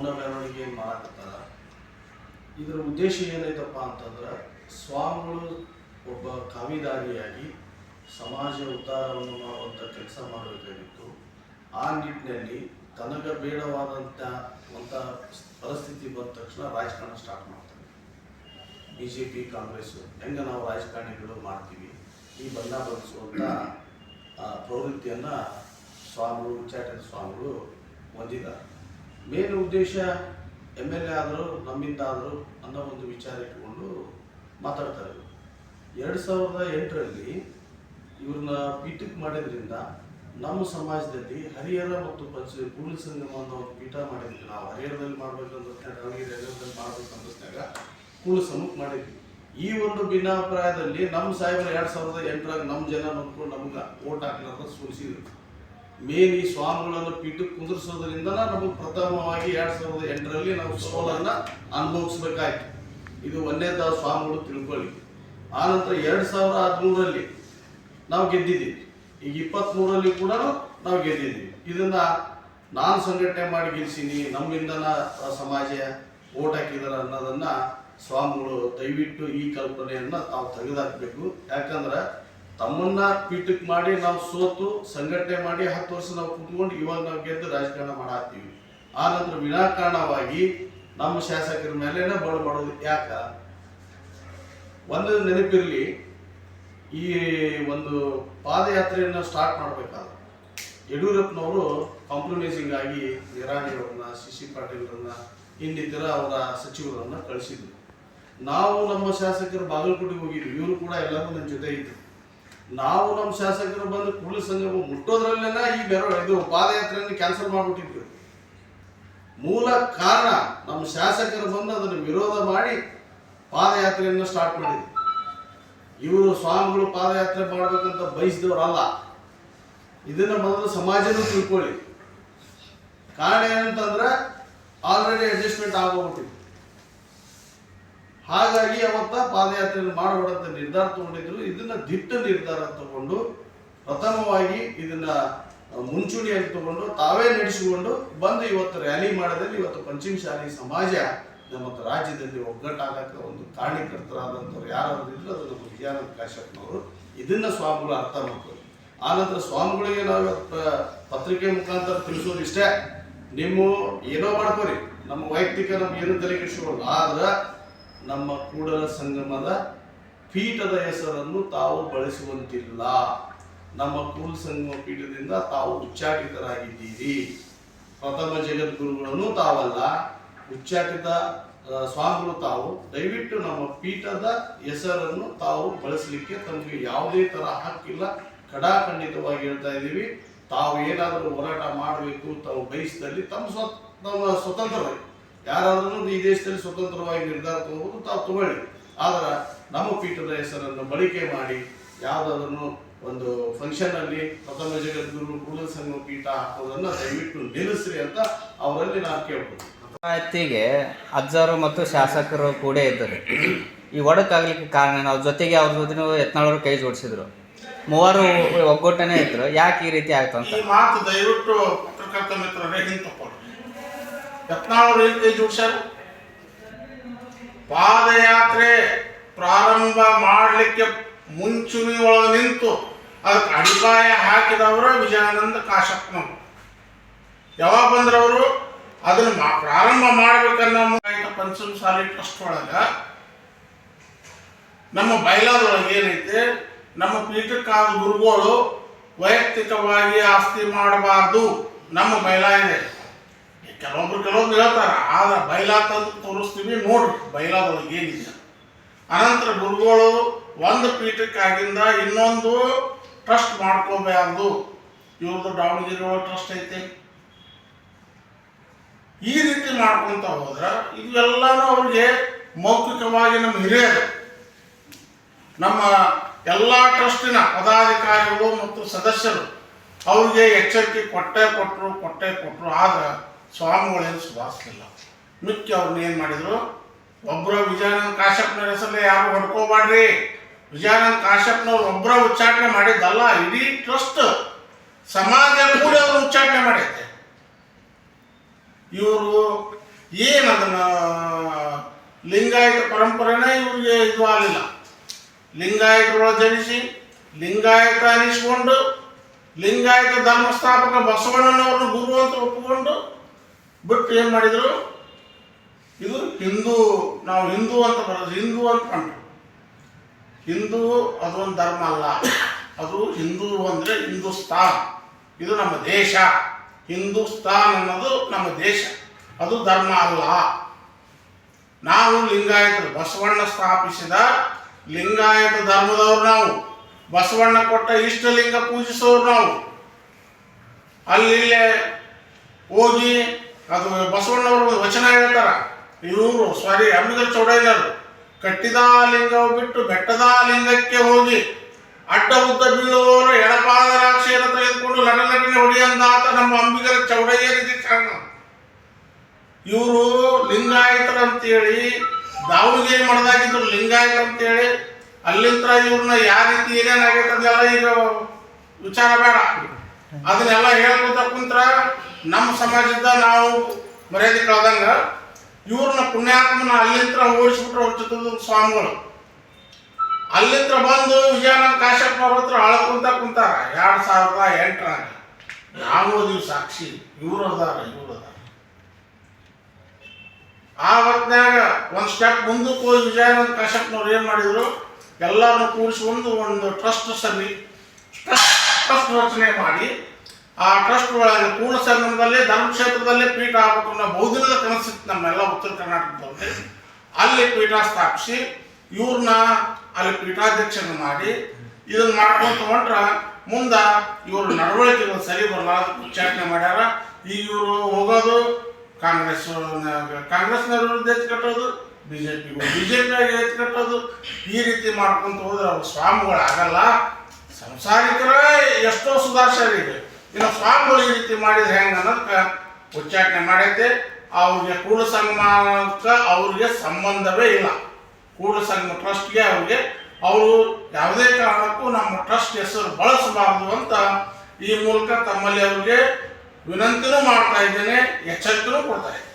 ಮೌನ ಮೆರವಣಿಗೆ ಮಾಡಕತ್ತಾರ. ಇದರ ಉದ್ದೇಶ ಏನೈತಪ್ಪ ಅಂತಂದ್ರೆ, ಸ್ವಾಮಿಗಳು ಒಬ್ಬ ಕಾವಿದಾರಿಯಾಗಿ ಸಮಾಜ ಉದ್ಧಾರವನ್ನು ಮಾಡುವಂಥ ಕೆಲಸ ಮಾಡಬೇಕಾಗಿತ್ತು. ಆ ನಿಟ್ಟಿನಲ್ಲಿ ತನಗೆ ಬೇಡವಾದಂಥ ಪರಿಸ್ಥಿತಿ ಬಂದ ತಕ್ಷಣ ರಾಜಕಾರಣ ಸ್ಟಾರ್ಟ್ ಮಾಡ್ತಾರೆ. BJP ಕಾಂಗ್ರೆಸ್ಸು ಹೆಂಗೆ ನಾವು ರಾಜಕಾರಣಿಗಳು ಮಾಡ್ತೀವಿ, ಈ ಬಣ್ಣ ಬದಲಿಸುವಂಥ ಪ್ರವೃತ್ತಿಯನ್ನು ಸ್ವಾಮಿಗಳು, ಉಚ್ಚಾಟದ ಸ್ವಾಮಿಗಳು ಹೊಂದಿದ್ದಾರೆ. ಮೇನ್ ಉದ್ದೇಶ MLA ಆದರೂ ನಮ್ಮಿಂದ ಆದರೂ ಅನ್ನೋ ಒಂದು ವಿಚಾರ ಇಟ್ಕೊಂಡು ಮಾತಾಡ್ತಾರೆ. 2008ರಲ್ಲಿ ಇವ್ರನ್ನ ಪೀಠಕ್ಕೆ ಮಾಡಿದ್ರಿಂದ ನಮ್ಮ ಸಮಾಜದಲ್ಲಿ ಹರಿಹರ ಮತ್ತು ಕೂಡಲ ಸಂಗಮ ಅನ್ನೋ ಒಂದು ಪೀಠ ಮಾಡಿದ್ವಿ. ನಾವು ಹರಿಹರದಲ್ಲಿ ಮಾಡ್ಬೇಕಂದ್ರೆ ಹರಿಹರದಲ್ಲಿ ಮಾಡ್ಬೇಕಂದಾಗ ಕೂಡಲ ಸಂಗಮಕ್ಕೆ ಮಾಡಿದ್ವಿ. ಈ ಒಂದು ಭಿನ್ನಾಭಿಪ್ರಾಯದಲ್ಲಿ ನಮ್ಮ ಸಾಹೇಬರು 2008ರಾಗ ನಮ್ಮ ಜನ ನೋಡ್ಕೊಂಡು ನಮ್ಗೆ ಓಟ್ ಹಾಕ್ಲಾರ್ದ ಸೋಲಿಸಿದ್ರು. ಮೇನ್ ಈ ಸ್ವಾಮಿಗಳನ್ನು ಪೀಠಕ್ಕೆ ಕುಂದಿರಿಸೋದ್ರಿಂದ ನಮಗೆ ಪ್ರಥಮವಾಗಿ 2008ರಲ್ಲಿ ನಾವು ಸೋಲನ್ನು ಅನುಭವಿಸ್ಬೇಕಾಯ್ತು. ಇದು ಒಂದೇದ ಸ್ವಾಮಿಗಳು ತಿಳ್ಕೊಳ್ಳಿ. ಆನಂತರ 2013ರಲ್ಲಿ ನಾವು ಗೆದ್ದಿದ್ದೀವಿ. ಈಗ 23ರಲ್ಲಿ ಕೂಡ ನಾವು ಗೆದ್ದಿದ್ದೀವಿ. ಇದನ್ನು ನಾನು ಸಂಘಟನೆ ಮಾಡಿ ಗೆಲ್ಸೀನಿ, ನಮ್ಮಿಂದನ ಸಮಾಜ ಓಟ್ ಹಾಕಿದಾರ ಅನ್ನೋದನ್ನು ಸ್ವಾಮಿಗಳು ದಯವಿಟ್ಟು ಈ ಕಲ್ಪನೆಯನ್ನು ತಾವು ತೆಗೆದುಹಾಕಬೇಕು. ಯಾಕಂದ್ರೆ ತಮ್ಮನ್ನ ಪೀಠಕ್ಕೆ ಮಾಡಿ ನಾವು ಸೋತು ಸಂಘಟನೆ ಮಾಡಿ 10 ವರ್ಷ ನಾವು ಕೂತ್ಕೊಂಡು ಇವಾಗ ನಾವು ಗೆದ್ದು ರಾಜಕಾರಣ ಮಾಡಾಕ್ತೀವಿ. ಆ ನಂತರ ವಿನಾಕಾರಣವಾಗಿ ನಮ್ಮ ಶಾಸಕರ ಮೇಲೇನೆ ಬಳ ಮಾಡೋದು ಯಾಕ? ಒಂದು ನೆನಪಿರಲಿ, ಈ ಒಂದು ಪಾದಯಾತ್ರೆಯನ್ನು ಸ್ಟಾರ್ಟ್ ಮಾಡಬೇಕಾದ್ರೆ ಯಡಿಯೂರಪ್ಪನವರು ಕಾಂಪ್ರಮೈಸಿಂಗ್ ಆಗಿ ನಿರಾಣಿಯವರನ್ನ, CC ಪಾಟೀಲ್ರನ್ನ, ಇನ್ನಿತರ ಅವರ ಸಚಿವರನ್ನ ಕಳಿಸಿದ್ರು. ನಾವು ನಮ್ಮ ಶಾಸಕರು ಬಾಗಲಕೋಟೆಗೆ ಹೋಗಿದ್ವಿ. ಇವರು ಕೂಡ ಎಲ್ಲರೂ ನನ್ನ ಜೊತೆ ಇದ್ರು. ನಾವು ನಮ್ಮ ಶಾಸಕರು ಬಂದು ಕೂಡಲ ಸಂಗಮ ಮುಟ್ಟೋದ್ರಲ್ಲೇನ ಈ ಇದು ಪಾದಯಾತ್ರೆಯನ್ನು ಕ್ಯಾನ್ಸಲ್ ಮಾಡಿಬಿಟ್ಟಿದ್ರು. ಮೂಲ ಕಾರಣ ನಮ್ಮ ಶಾಸಕರು ಬಂದು ಅದನ್ನು ವಿರೋಧ ಮಾಡಿ ಪಾದಯಾತ್ರೆಯನ್ನು ಸ್ಟಾರ್ಟ್ ಮಾಡಿದ್ರು. ಇವರು ಸ್ವಾಮಿಗಳು ಪಾದಯಾತ್ರೆ ಮಾಡ್ಬೇಕಂತ ಬಯಸಿದವರಲ್ಲ. ಇದನ್ನ ಮೊದಲು ಸಮಾಜನೂ ತಿಳ್ಕೊಳ್ಳಿ. ಕಾರಣ ಏನಂತಂದ್ರೆ ಆಲ್ರೆಡಿ ಅಡ್ಜಸ್ಟ್ಮೆಂಟ್ ಆಗೋಗ್ಬಿಟ್ಟಿದೆ. ಹಾಗಾಗಿ ಅವತ್ತ ಪಾದಯಾತ್ರೆಯನ್ನು ಮಾಡಬೇಡಂತ ನಿರ್ಧಾರ ತಗೊಂಡಿದ್ರು. ಇದನ್ನ ದಿಟ್ಟ ನಿರ್ಧಾರ ತಗೊಂಡು ಪ್ರಥಮವಾಗಿ ಇದನ್ನ ಮುಂಚೂಣಿಯಾಗಿ ತಗೊಂಡು ತಾವೇ ನಡೆಸಿಕೊಂಡು ಬಂದು ಇವತ್ತು ರ್ಯಾಲಿ ಮಾಡೋದ್ರಲ್ಲಿ ಇವತ್ತು ಪಂಚಮಶಾಲಿ ಸಮಾಜ ನಮ್ಮ ರಾಜ್ಯದಲ್ಲಿ ಒಗ್ಗಟ್ಟಾಗಕ್ಕೆ ಒಂದು ಕಾರಣೀಕರ್ತರಾದಂಥವ್ರು ಯಾರಾದ್ರೂ ಇದ್ರು ಅದು ನಮ್ಮ ವಿಜಯಾನಂದ ಕಾಶ್ಯಪ್ನವರು. ಇದನ್ನ ಸ್ವಾಮಿಗಳು ಅರ್ಥ ಮಾಡ್ಕೊಳ್ಳಿ. ಆನಂತರ ಸ್ವಾಮಿಗಳಿಗೆ ನಾವು ಪತ್ರಿಕೆ ಮುಖಾಂತರ ತಿಳಿಸೋದು ಇಷ್ಟೇ, ನಿಮ್ಮ ಏನೋ ಮಾಡ್ಕೋರಿ, ನಮ್ಮ ವೈಯಕ್ತಿಕ ನಮ್ಗೆ ಏನು ತಲೆ ಕೆಡಿಸ್ಕೊಳ್ಳಲ್ಲ. ಆದ್ರೆ ನಮ್ಮ ಕೂಡಲ ಸಂಗಮದ ಪೀಠದ ಹೆಸರನ್ನು ತಾವು ಬಳಸುವಂತಿಲ್ಲ. ನಮ್ಮ ಕೂಡಲ ಸಂಗಮ ಪೀಠದಿಂದ ತಾವು ಉಚ್ಚಾಟಿತರಾಗಿದ್ದೀರಿ. ಪ್ರಥಮ ಜಗದ್ಗುರುಗಳನ್ನು ತಾವಲ್ಲ, ಉಚ್ಚಾಟಿತ ಸ್ವಾಮಿಗಳು ತಾವು. ದಯವಿಟ್ಟು ನಮ್ಮ ಪೀಠದ ಹೆಸರನ್ನು ತಾವು ಬಳಸಲಿಕ್ಕೆ ತಮಗೆ ಯಾವುದೇ ತರ ಹಕ್ಕಿಲ್ಲ. ಖಡಾಖಂಡಿತವಾಗಿ ಹೇಳ್ತಾ ಇದ್ದೀವಿ. ತಾವು ಏನಾದರೂ ಹೋರಾಟ ಮಾಡಬೇಕು ತಾವು ಬಯಸಿದಲ್ಲಿ ತಮ್ಮ ಸ್ವತಂತ್ರವಾಗಿ ಯಾರಾದ್ರೂ ಈ ದೇಶದಲ್ಲಿ ಸ್ವತಂತ್ರವಾಗಿ ನಿರ್ಧಾರ ತಗೋಬಹುದು, ತಾವು ತಗೊಳ್ಳಿ. ಆದ್ರೆ ನಮ್ಮ ಪೀಠದ ಹೆಸರನ್ನು ಬಳಕೆ ಮಾಡಿ ಯಾವುದಾದ್ರೂ ಒಂದು ಫಂಕ್ಷನ್ ಅಲ್ಲಿ ಪ್ರಥಮ ಜಗದ್ಗುರು ಕೂಡಲ ಸಂಗಮ ಪೀಠ ಹಾಕೋದನ್ನ ದಯವಿಟ್ಟು ನಿಲ್ಲಿಸ್ರಿ ಅಂತ ಅವರಲ್ಲಿ ನಾನು ಕೇಳ್ಬೋದು. ಪಂಚಾಯತಿಗೆ ಅಜ್ಜರು ಮತ್ತು ಶಾಸಕರು ಕೂಡ ಇದ್ದರು. ಈ ಒಡಕಾಗ್ಲಿಕ್ಕೆ ಕಾರಣ ಅವ್ರ ಜೊತೆಗೆ ಅವ್ರ ಜೊತೆ ಯತ್ನಾಳರು ಕೈ ಜೋಡಿಸಿದ್ರು. ಮೂವರು ಒಗ್ಗಟ್ಟನೆ ಇದ್ರು. ಯಾಕೆ ಈ ರೀತಿ ಆಯ್ತು ಅಂತ ಈ ಮಾತು ದಯವಿಟ್ಟು ಪತ್ರಕರ್ತ ಮಿತ್ರರೇ ಹಿಂತಪ್ಪ. ಯತ್ನಾಳರು ಏನ್ ಕೈ ಜೋಡಿಸ್ಯಾರ? ಪಾದಯಾತ್ರೆ ಪ್ರಾರಂಭ ಮಾಡಲಿಕ್ಕೆ ಮುಂಚೂಣಿ ಒಳಗೆ ನಿಂತು ಅದಕ್ಕೆ ಅಡಿಪಾಯ ಹಾಕಿದವರು ವಿಜಯಾನಂದ ಕಾಶ್ಯಪ್ನವರು. ಯಾವಾಗ ಬಂದ್ರವರು ಅದನ್ನ ಪ್ರಾರಂಭ ಮಾಡ್ಬೇಕನ್ನೋ ಪಂಚಮಸಾಲಿ ಟ್ರಸ್ಟ್ ಒಳಗ ನಮ್ಮ ಬೈಲಾದೊಳಗೆ ಏನೈತೆ, ನಮ್ಮ ಪೀಠಕ್ಕಾದ ಗುರುಗಳು ವೈಯಕ್ತಿಕವಾಗಿ ಆಸ್ತಿ ಮಾಡಬಾರ್ದು ನಮ್ಮ ಬೈಲಾ ಇದೆ. ಕೆಲವೊಬ್ರು ಹೇಳ್ತಾರ, ಆದ್ರೆ ಬೈಲಾ ತಂದು ತೋರಿಸ್ತೀವಿ ನೋಡ್ರಿ ಬೈಲಾದೊಳಗೆ ಏನಿದೆ. ಅನಂತರ ಗುರುಗಳು ಒಂದು ಪೀಠಕ್ಕಾಗಿಂದ ಇನ್ನೊಂದು ಟ್ರಸ್ಟ್ ಮಾಡ್ಕೋಬಾರ್ದು. ಇವ್ರದ್ದು ದಾವಣಗೆರೆ ಒಳಗೆ ಟ್ರಸ್ಟ್ ಐತೆ. ಈ ರೀತಿ ಮಾಡ್ಕೊಂತ ಹೋದ್ರ ಇವೆಲ್ಲಾನು ಅವ್ರಿಗೆ ಮೌಖಿಕವಾಗಿ ನಮ್ಮ ಹಿರಿಯರು, ನಮ್ಮ ಎಲ್ಲ ಟ್ರಸ್ಟಿನ ಪದಾಧಿಕಾರಿಗಳು ಮತ್ತು ಸದಸ್ಯರು ಅವ್ರಿಗೆ ಎಚ್ಚರಿಕೆ ಕೊಟ್ಟೇ ಕೊಟ್ಟರು. ಆದ್ರೆ ಸ್ವಾಮಿಗಳೇನು ಸುಧಾರಿಸಲಿಲ್ಲ. ಮುಖ್ಯ ಅವ್ರನ್ನ ಏನು ಮಾಡಿದ್ರು, ಒಬ್ಬರು ವಿಜಯಾನಂದ ಕಾಶ್ಯಪ್ನವ್ರ ಹೆಸರಲ್ಲೇ ಯಾರು ಹೊಡ್ಕೋಬಾಡ್ರಿ, ವಿಜಯಾನಂದ ಕಾಶ್ಯಪ್ನವ್ರು ಒಬ್ಬರ ಉಚ್ಚಾಟನೆ ಮಾಡಿದ್ದಲ್ಲ, ಇಡೀ ಟ್ರಸ್ಟ್ ಸಮಾಜ ಕೂಡ ಅವರು ಉಚ್ಚಾಟನೆ ಮಾಡೈತೆ. ಇವರು ಏನು ಅದನ್ನು ಲಿಂಗಾಯತ ಪರಂಪರೆನೇ ಇವ್ರಿಗೆ ಇದು ಆಗಲಿಲ್ಲ. ಲಿಂಗಾಯತರೊಳಗೆ ಜನಿಸಿ ಲಿಂಗಾಯತ ಅನಿಸ್ಕೊಂಡು ಲಿಂಗಾಯತ ಧರ್ಮಸ್ಥಾಪಕ ಬಸವಣ್ಣನವ್ರನ್ನ ಗುರು ಅಂತ ಒಪ್ಪಿಕೊಂಡು ಬಿಟ್ಟು ಏನು ಮಾಡಿದರು, ಇದು ಹಿಂದೂ, ನಾವು ಹಿಂದೂ ಅಂತ ಬರೋದು, ಹಿಂದೂ ಅಂತ ಕಂಡು. ಹಿಂದೂ ಅದೊಂದು ಧರ್ಮ ಅಲ್ಲ, ಅದು ಹಿಂದೂ ಅಂದರೆ ಹಿಂದೂಸ್ತಾನ್, ಇದು ನಮ್ಮ ದೇಶ. ಹಿಂದೂಸ್ತಾನ್ ಅನ್ನೋದು ನಮ್ಮ ದೇಶ, ಅದು ಧರ್ಮ ಅಲ್ಲ. ನಾವು ಲಿಂಗಾಯತರು, ಬಸವಣ್ಣ ಸ್ಥಾಪಿಸಿದ ಲಿಂಗಾಯತ ಧರ್ಮದವ್ರು ನಾವು. ಬಸವಣ್ಣ ಕೊಟ್ಟ ಇಷ್ಟಲಿಂಗ ಪೂಜಿಸೋರು ನಾವು. ಅಲ್ಲಿ ಹೋಗಿ ಅದು ಬಸವಣ್ಣವರು ವಚನ ಹೇಳ್ತಾರ, ಇವರು ಅಂಬಿಗರ ಚೌಡಯ್ಯನವರು ಕಟ್ಟಿದ ಲಿಂಗವು ಬಿಟ್ಟು ಬೆಟ್ಟದ ಲಿಂಗಕ್ಕೆ ಹೋಗಿ ಅಡ್ಡ ಉದ್ದ ಬೀಳುವವರು ಎಡಪಾದ ರಾಕ್ಷಿಯನ್ನು ತೆಗೆದುಕೊಂಡು ಲಟಲಟನೆ ಹೊಡೆಯಂದಾತ ನಮ್ಮ ಅಂಬಿಗರ ಚೌಡಯ್ಯನಿಗೆ ಕಾರಣ. ಇವರು ಲಿಂಗಾಯತರು ಅಂತೇಳಿ ದಾವಣಗೆರೆ ಮಠದಾಗಿದ್ರು ಲಿಂಗಾಯತರು ಅಂತೇಳಿ. ಅಲ್ಲಿಂದ ಇವ್ರನ್ನ ಯಾವ ರೀತಿ ಏನೇನಾಗೈತೆ ಅದೆಲ್ಲ ಈಗ ವಿಚಾರ ಬೇಡ, ಅದನ್ನೆಲ್ಲ ಹೇಳ್ಕೊತ ಕುಂತ್ರ ನಮ್ಮ ಸಮಾಜದ ನಾವು ಮರ್ಯಾದೆ ಕಳೆದಂಗ ಇವ್ರನ್ನ ಪುಣ್ಯಾತ್ಮನ ಅಲ್ಲಿಂದ ಓಡಿಸ್ಬಿಟ್ರು ಹೊರಚಿದ್ರು ಸ್ವಾಮಿಗಳು. ಅಲ್ಲಿಂದ ಬಂದು ವಿಜಯಾನಂದ ಕಾಶ್ಯಪ್ನವ್ರ ಹತ್ರ ಅಳ್ಕೊಂತ ಕುಂತಾರ 2008 ನಾವು ಓದಿವಿ ಸಾಕ್ಷಿ. ಇವ್ರು ಅದಾರ. ಆ ಹೊತ್ನ್ಯಾಗ ಒಂದು ಸ್ಟೆಪ್ ಮುಂದಕ್ಕೆ ಹೋಗಿ ವಿಜಯಾನಂದ ಕಾಶ್ಯಪ್ನವ್ರು ಏನು ಮಾಡಿದ್ರು, ಎಲ್ಲರನ್ನು ಕೂಡಿಸ್ಕೊಂಡು ಒಂದು ಟ್ರಸ್ಟ್ ರಚನೆ ಮಾಡಿ ಆ ಟ್ರಸ್ಟ್ ಒಳಗೆ ಪೂರ್ಣ ಸಂಗಮದಲ್ಲಿ ಧರ್ಮಕ್ಷೇತ್ರದಲ್ಲೇ ಪೀಠ ಆಗಬೇಕು ಅನ್ನೋ ಬಹುದಿನದ ಕನಸಿತ್ತು ನಮ್ಮೆಲ್ಲ ಉತ್ತರ ಕರ್ನಾಟಕದಲ್ಲಿ. ಅಲ್ಲಿ ಪೀಠ ಸ್ಥಾಪಿಸಿ ಇವ್ರನ್ನ ಅಲ್ಲಿ ಪೀಠಾಧ್ಯಕ್ಷನ ಮಾಡಿ ಇದನ್ನ ಮಾಡ್ಕೊಂಡು ಹೊಂಟ್ರ ಮುಂದೆ ಇವರು ನಡವಳಿಕೆಗಳು ಸರಿ ಬರಲ್ಲ ಉಚ್ಚಾಟನೆ ಮಾಡ್ಯಾರ. ಈಗ ಇವರು ಹೋಗೋದು ಕಾಂಗ್ರೆಸ್ನವ್ರ ವಿರುದ್ಧ ಎತ್ತು ಕಟ್ಟೋದು, ಬಿಜೆಪಿಯಾಗಿ ಎತ್ತು ಕಟ್ಟೋದು, ಈ ರೀತಿ ಮಾಡ್ಕೊಂತ ಹೋದ್ರೆ ಅವ್ರ ಸ್ವಾಮಿಗಳು ಆಗಲ್ಲ. ಸಂಸಾರಿಕರ ಎಷ್ಟೋ ಸುಧಾರಿಸಿದೆ, ಇನ್ನು ಸ್ವಾಮಿಗಳು ಈ ರೀತಿ ಮಾಡಿದ್ರೆ ಹೆಂಗೆ ಅನ್ನೋದಕ್ಕೆ ಉಚ್ಚಾಟನೆ ಮಾಡೈತೆ. ಅವ್ರಿಗೆ ಕೂಡಲ ಸಂಗಮಕ್ಕೆ ಅವ್ರಿಗೆ ಸಂಬಂಧವೇ ಇಲ್ಲ. ಕೂಡಲ ಸಂಗಮ ಟ್ರಸ್ಟ್ಗೆ ಅವ್ರಿಗೆ ಅವರು ಯಾವುದೇ ಕಾರಣಕ್ಕೂ ನಮ್ಮ ಟ್ರಸ್ಟ್ ಹೆಸರು ಬಳಸಬಾರದು ಅಂತ ಈ ಮೂಲಕ ತಮ್ಮಲ್ಲಿ ಅವ್ರಿಗೆ ವಿನಂತಿನೂ ಮಾಡ್ತಾ ಇದ್ದೇನೆ, ಎಚ್ಚರಿಕೆನೂ ಕೊಡ್ತಾ ಇದ್ದೇನೆ.